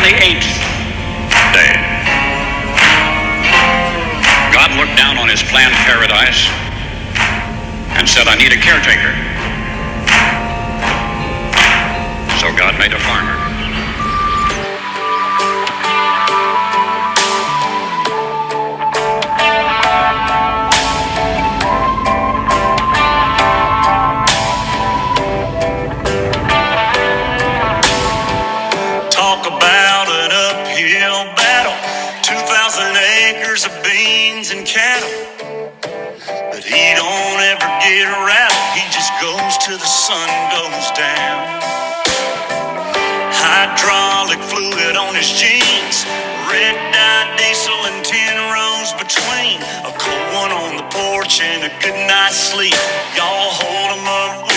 the 8th day, God looked down on his planned paradise and said, I need a caretaker. So God made a farmer. Talk about an uphill battle, 2,000 acres of beans and cattle. But he don't ever get rattled, he just goes till the sun goes down. Hydraulic fluid on his jeans, red dye diesel and 10 rows between. A cold one on the porch and a good night's sleep. Y'all hold him up.